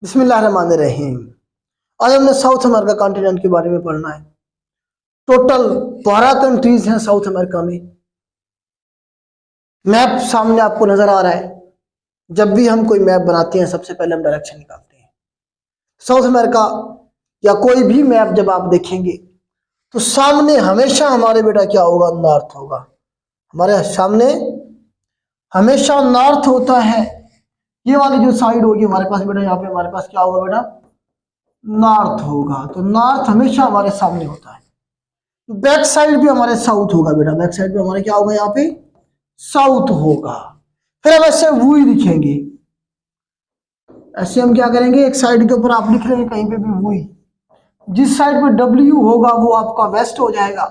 बिस्मिल्लाहिर्रहमानिर्रहीम। आज हमने साउथ अमेरिका कॉन्टिनेंट के बारे में पढ़ना है। टोटल 12 कंट्रीज हैं साउथ अमेरिका में। मैप सामने आपको नजर आ रहा है। जब भी हम कोई मैप बनाते हैं सबसे पहले हम डायरेक्शन निकालते हैं। साउथ अमेरिका या कोई भी मैप जब आप देखेंगे तो सामने हमेशा हमारे बेटा क्या होगा, नॉर्थ होगा। हमारे सामने हमेशा नॉर्थ होता है। ये वाली जो साइड होगी हमारे पास बेटा, यहाँ पे हमारे पास क्या होगा बेटा, नॉर्थ होगा। तो नॉर्थ हमेशा हमारे सामने होता है। बैक साइड भी हमारे साउथ होगा बेटा, बैक साइड भी हमारे क्या होगा, यहाँ पे साउथ होगा। फिर हम ऐसे वही लिखेंगे। ऐसे हम क्या करेंगे, एक साइड के ऊपर आप लिख लेंगे कहीं पे भी वही। जिस साइड पे डब्ल्यू होगा वो आपका वेस्ट हो जाएगा,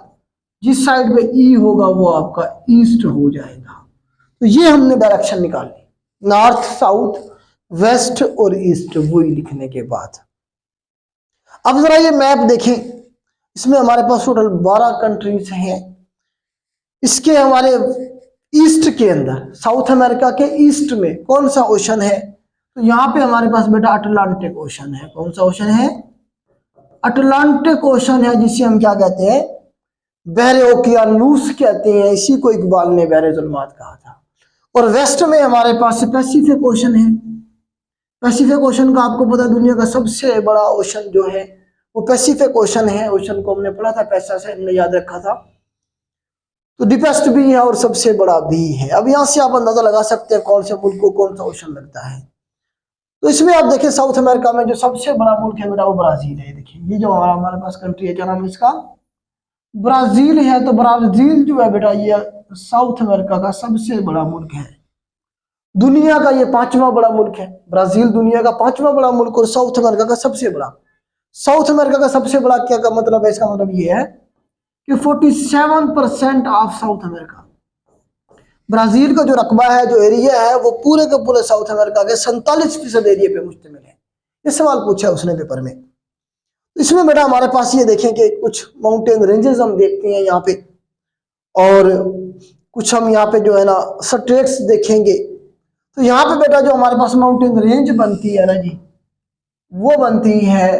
जिस साइड पे ई होगा वो आपका ईस्ट हो जाएगा। तो ये हमने डायरेक्शन निकाली, नॉर्थ, साउथ, वेस्ट और ईस्ट, वही लिखने के बाद अब जरा ये मैप देखें। इसमें हमारे पास टोटल 12 कंट्रीज हैं। इसके हमारे ईस्ट के अंदर, साउथ अमेरिका के ईस्ट में कौन सा ओशन है, तो यहाँ पे हमारे पास बेटा अटलांटिक ओशन है। कौन सा ओशन है, अटलांटिक ओशन है, जिसे हम क्या कहते हैं, बहरे ओकियानूस कहते हैं। इसी को इकबाल ने बहरे जुल्मात कहा था। और वेस्ट में हमारे पास पैसिफिक ओशन है। पैसिफिक ओशन का आपको पता है दुनिया का सबसे बड़ा ओशन जो है वो पैसिफिक ओशन है। ओशन को हमने पढ़ा था, पैसा से हमने याद रखा था। तो डीपेस्ट भी है और सबसे बड़ा भी है। अब यहां से आप अंदाजा लगा सकते हैं कौन से मुल्क को कौन सा ओशन लगता है। तो इसमें आप देखें साउथ अमेरिका में जो सबसे बड़ा मुल्क है बेटा वो ब्राजील है। देखिए ये जो हमारे पास कंट्री है, क्या नाम है इसका, ब्राजील है। तो ब्राजील जो है बेटा ये साउथ अमेरिका का सबसे बड़ा मुल्क है। दुनिया का ये 5वां बड़ा मुल्क है। ब्राजील दुनिया का 5वां बड़ा मुल्क और साउथ अमेरिका का सबसे बड़ा। साउथ अमेरिका का सबसे बड़ा क्या का मतलब है, इसका मतलब ये है कि 47% ऑफ साउथ अमेरिका, ब्राजील का जो रकबा है, जो एरिया है, वो पूरे के पूरे साउथ अमेरिका के 47% एरिया पे मुश्तमिल है। ये सवाल पूछा है उसने पेपर में। इसमें बेटा हमारे पास ये देखें कि कुछ माउंटेन रेंजेस हम देखते हैं यहाँ पे, और कुछ हम यहाँ पे जो है ना स्टेट्स देखेंगे। तो यहाँ पे बेटा जो हमारे पास माउंटेन रेंज बनती है ना जी, वो बनती है,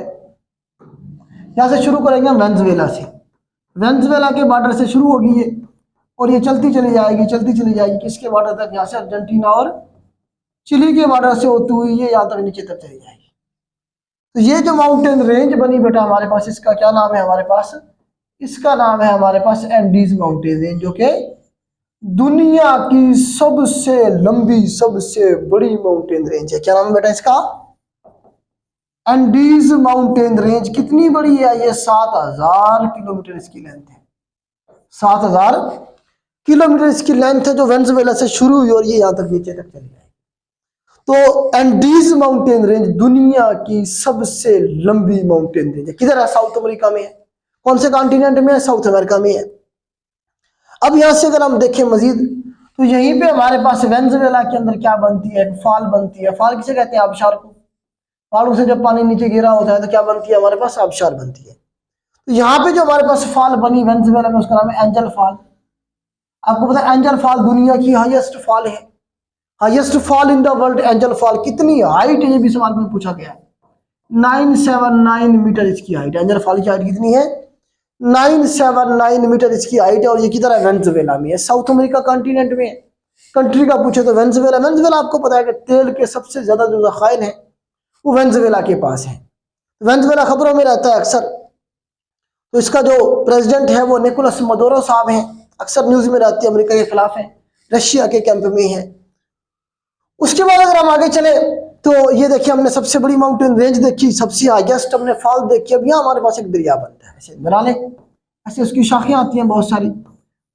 यहाँ से शुरू करेंगे हम वेनेजुएला से। वेनेजुएला के बॉर्डर से शुरू होगी ये, और ये चलती चली जाएगी, चलती चली जाएगी किसके बॉर्डर तक, यहाँ से अर्जेंटीना और चिली के बॉर्डर से होती हुई ये यहाँ तक नीचे तक चली जाएगी। तो ये जो माउंटेन रेंज बनी बेटा हमारे पास, इसका क्या नाम है हमारे पास, इसका नाम है हमारे पास एंडीज माउंटेन रेंज, जो कि दुनिया की सबसे लंबी सबसे बड़ी माउंटेन रेंज है। क्या नाम है बेटा इसका, एंडीज माउंटेन रेंज। कितनी बड़ी है ये, 7000 किलोमीटर इसकी लेंथ है। 7000 किलोमीटर इसकी लेंथ है, जो वेनेजुएला से शुरू हुई और ये यहां तक नीचे तक चली जाएगी। तो एंडीज माउंटेन रेंज दुनिया की सबसे लंबी माउंटेन रेंज है। किधर है, साउथ अमेरिका में है। कौन से कॉन्टिनेंट में है, साउथ अमेरिका में है। अब यहां से अगर हम देखें मजीद, तो यहीं पे हमारे पास वेनेजुएला के अंदर क्या बनती है, फाल बनती है। फाल किसे कहते हैं, आबशार को। पहाड़ों से जब पानी नीचे गिरा होता है तो क्या बनती है हमारे पास, आबशार बनती है। तो यहाँ पे जो हमारे पास फाल बनी वेनेजुएला में, उसका नाम है एंजल फाल। आपको पता है एंजल फाल दुनिया की हाईएस्ट फॉल है, highest fall in the world angel fall. कितनी हाइट है ये भी सवाल में पूछा गया है, 979 मीटर इसकी हाइट। एंजल फॉल की हाइट कितनी है, 979 मीटर इसकी हाइट है। और ये किधर है, वेनेजुएला में है, साउथ अमेरिका कॉन्टिनेंट में है। कंट्री का पूछे तो वेनेजुएला। वेनेजुएला आपको पता है कि तेल के सबसे ज्यादा जो ज़खायर हैं वो वेनेजुएला के पास है। वेनेजुएला खबरों में रहता है अक्सर। तो इसका जो प्रेसिडेंट है वो निकोलस मदुरो साहब हैं, अक्सर न्यूज में रहते हैं, अमेरिका के खिलाफ हैं, रशिया के कैंप में हैं। उसके बाद अगर हम आगे चले तो ये देखिए हमने सबसे बड़ी माउंटेन रेंज देखी, सबसे हाईएस्ट हमने फॉल देखी। अब यहाँ हमारे पास एक दरिया बनता है, ऐसे बना ले, ऐसे उसकी शाखें आती हैं बहुत सारी,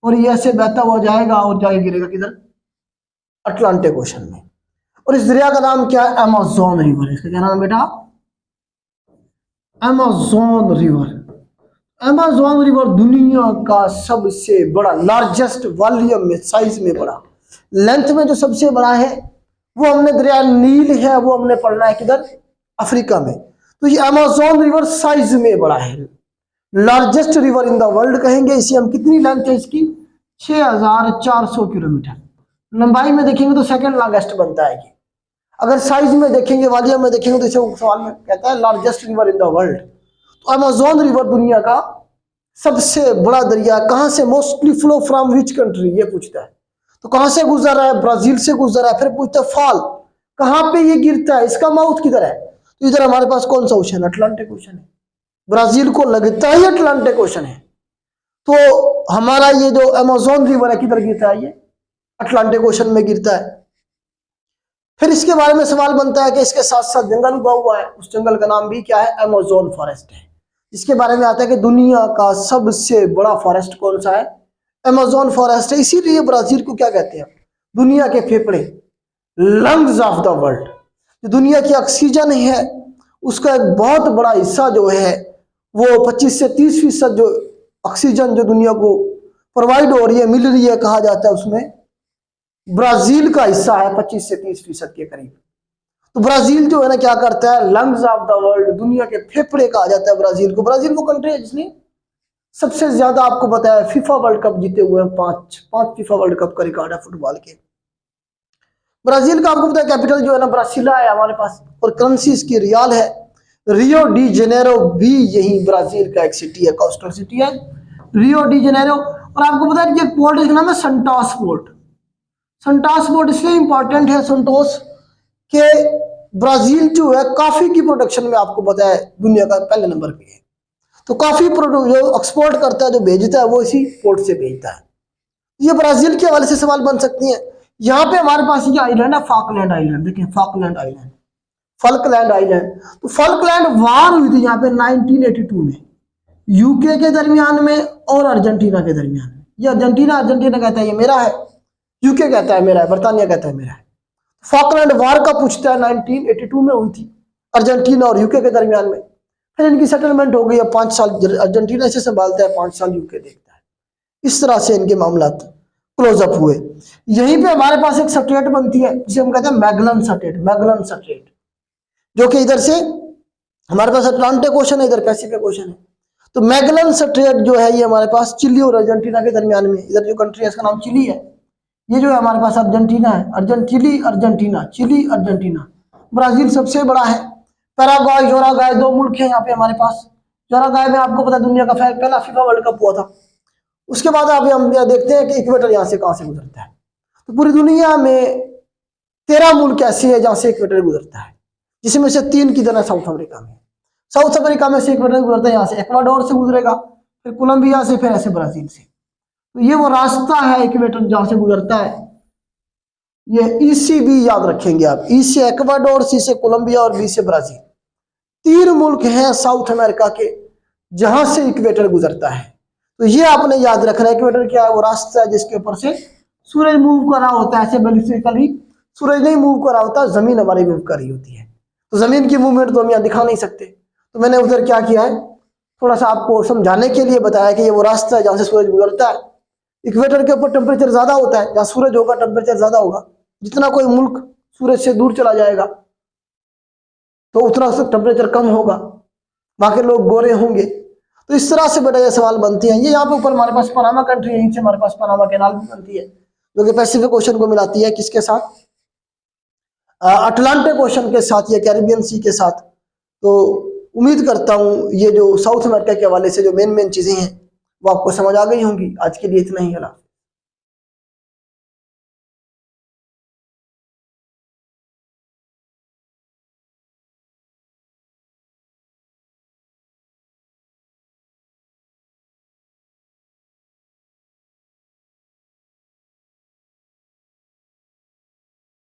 और ये ऐसे बहता हुआ जाएगा और जाके गिरेगा किधर, अटलांटिक ओशन में। और इस दरिया का नाम क्या है, अमेज़न रिवर। इसका क्या नाम है बेटा, अमेज़न रिवर। अमेज़न रिवर दुनिया का सबसे बड़ा, लार्जेस्ट वॉल्यूम में, साइज में बड़ा, लेंथ में जो सबसे बड़ा है वो हमने दरिया नील है, वो हमने पढ़ना है किधर, अफ्रीका में। तो ये अमेज़न रिवर साइज में बड़ा है, largest river in the world कहेंगे इसे हम। कितनी लेंथ है इसकी, 6400 किलोमीटर। लंबाई में देखेंगे तो सेकंड लॉन्गेस्ट बनता है ये। अगर साइज में देखेंगे, वॉल्यूम में देखेंगे, तो इसे सवाल में कहता है largest river in the world. तो अमेजोन रिवर दुनिया का सबसे बड़ा दरिया कहाँ से mostly flow from which country, ये पूछता है। तो कहाँ से गुजर रहा है, ब्राजील से गुजर रहा है। फिर पूछता है फॉल कहाँ पे ये गिरता है, इसका माउथ किधर है। तो इधर हमारे पास कौन सा ओशन, अटलांटिक ओशन है, ब्राजील को लगता ही अटलांटिक ओशन है। तो हमारा ये जो अमेजोन रिवर है किधर गिरता है, ये अटलांटिक ओशन में गिरता है। फिर इसके बारे में सवाल बनता है कि इसके साथ साथ जंगल उगा हुआ है, उस जंगल का नाम भी क्या है, अमेजोन फॉरेस्ट है। इसके बारे में आता है कि दुनिया का सबसे बड़ा फॉरेस्ट कौन सा है, अमेजोन फॉरेस्ट है। इसीलिए ब्राजील को क्या कहते हैं, दुनिया के फेफड़े, लंग्स ऑफ द वर्ल्ड। जो दुनिया की ऑक्सीजन है उसका एक बहुत बड़ा हिस्सा जो है वो 25 से 30% जो ऑक्सीजन जो दुनिया को प्रोवाइड हो रही है, मिल रही है, कहा जाता है उसमें ब्राजील का हिस्सा है 25 से 30% के करीब। तो ब्राजील जो है ना क्या करता है, लंग्स ऑफ द वर्ल्ड, दुनिया के फेफड़े कहा जाता है ब्राजील को। ब्राजील वो कंट्री है जिसने सबसे ज्यादा आपको बताया फीफा वर्ल्ड कप जीते हुए हैं, पांच फीफा वर्ल्ड कप का रिकॉर्ड है फुटबॉल के। ब्राजील का आपको पता है कैपिटल जो है ना ब्रासिला है हमारे पास, और करेंसी इसकी रियाल है। रियो डी जेनेरो भी यही ब्राजील का एक सिटी है, कोस्टल सिटी है रियो डी जेनेरो। और आपको पता है कि पोर्ट इसका नाम है संटोस पोर्ट। संटोस पोर्ट इसलिए इंपॉर्टेंट है संतोष के ब्राजील जो है कॉफी की प्रोडक्शन में आपको पता है दुनिया का पहले नंबर पे है। तो कॉफी प्रोडक्ट जो एक्सपोर्ट करता है, जो भेजता है, वो इसी पोर्ट से भेजता है। ये ब्राजील के हवाले से सवाल बन सकती है। यहाँ पे हमारे पास ये आइलैंड है फॉकलैंड आइलैंड, देखिए फॉकलैंड आइलैंड, फॉकलैंड आइलैंड। तो फॉकलैंड वार हुई थी यहाँ पे 1982 में, यूके के दरमियान में और अर्जेंटीना के दरमियान में। ये अर्जेंटीना कहता है ये मेरा है, यूके कहता है मेरा है, बर्तानिया कहता है मेरा है। फॉकलैंड वार का पूछता है 1982 में हुई थी अर्जेंटीना और यूके के दरमियान में। फिर इनकी सेटलमेंट हो गई है, 5 साल अर्जेंटीना से संभालता है, 5 साल यूके देखता है। इस तरह से इनके मामला क्लोजअप हुए। यहीं पे हमारे पास एक स्टेट बनती है जिसे हम कहते हैं मैगलन स्टेट, मैगलन स्टेट, जो कि इधर से हमारे पास अटलांटिक ओशन है, इधर पैसिफिक ओशन है। तो मैगलन स्टेट जो है ये हमारे पास चिली और अर्जेंटीना के दरमियान में, इधर जो कंट्री है इसका नाम चिली है। ये जो है हमारे पास अर्जेंटीना है, chilli Argentina, chilli Argentina. Brazil सबसे बड़ा है। पैराग्वाय, जोरागाय 2 मुल्क है यहाँ पे हमारे पास। जोरागाय में आपको पता है दुनिया का पहला फीफा वर्ल्ड कप हुआ था। उसके बाद आप हम देखते हैं कि इक्वेटर यहाँ से कहाँ से गुजरता है। तो पूरी दुनिया में 13 मुल्क ऐसे हैं जहाँ से इक्वेटर गुजरता है, जिसमें से 3 किधर है, साउथ अमेरिका में। साउथ अमेरिका में से इक्वेटर गुजरता है, यहाँ से इक्वाडोर से गुजरेगा, फिर कोलंबिया से, फिर ऐसे ब्राजील से। तो ये वो रास्ता है इक्वेटर जहाँ से गुजरता है। ये ईसी भी याद रखेंगे आप, ई से इक्वाडोर, सी से कोलंबिया और बी से ब्राजील। 3 मुल्क हैं साउथ अमेरिका के जहां से इक्वेटर गुजरता है। तो ये आपने याद रखना है, इक्वेटर क्या है, वो रास्ता है जिसके ऊपर से सूरज मूव कर रहा होता है। ऐसे बेसिकली सूरज नहीं मूव कर रहा होता, जमीन हमारी मूव कर रही होती है। तो जमीन की मूवमेंट तो हम यहाँ दिखा नहीं सकते। तो मैंने उधर क्या किया है, थोड़ा सा आपको समझाने के लिए बताया कि ये वो रास्ता है जहाँ से सूरज गुजरता है। इक्वेटर के ऊपर टेम्परेचर ज्यादा होता है, जहाँ सूरज होगा टेम्परेचर ज्यादा होगा। जितना कोई मुल्क सूरज से दूर चला जाएगा तो उतना टेम्परेचर कम होगा, वहां के लोग गोरे होंगे। तो इस तरह से बेटा ये सवाल बनते हैं। ये यहाँ पे ऊपर हमारे पास पनामा कंट्री है, यहीं से हमारे पास पनामा कैनाल भी बनती है, जो कि पैसिफिक ओशन को मिलाती है किसके साथ, अटलांटिक ओशन के साथ या कैरिबियन सी के साथ। तो उम्मीद करता हूँ ये जो साउथ अमेरिका के हवाले से जो मेन चीजें हैं वो आपको समझ आ गई होंगी। आज के लिए इतना ही है।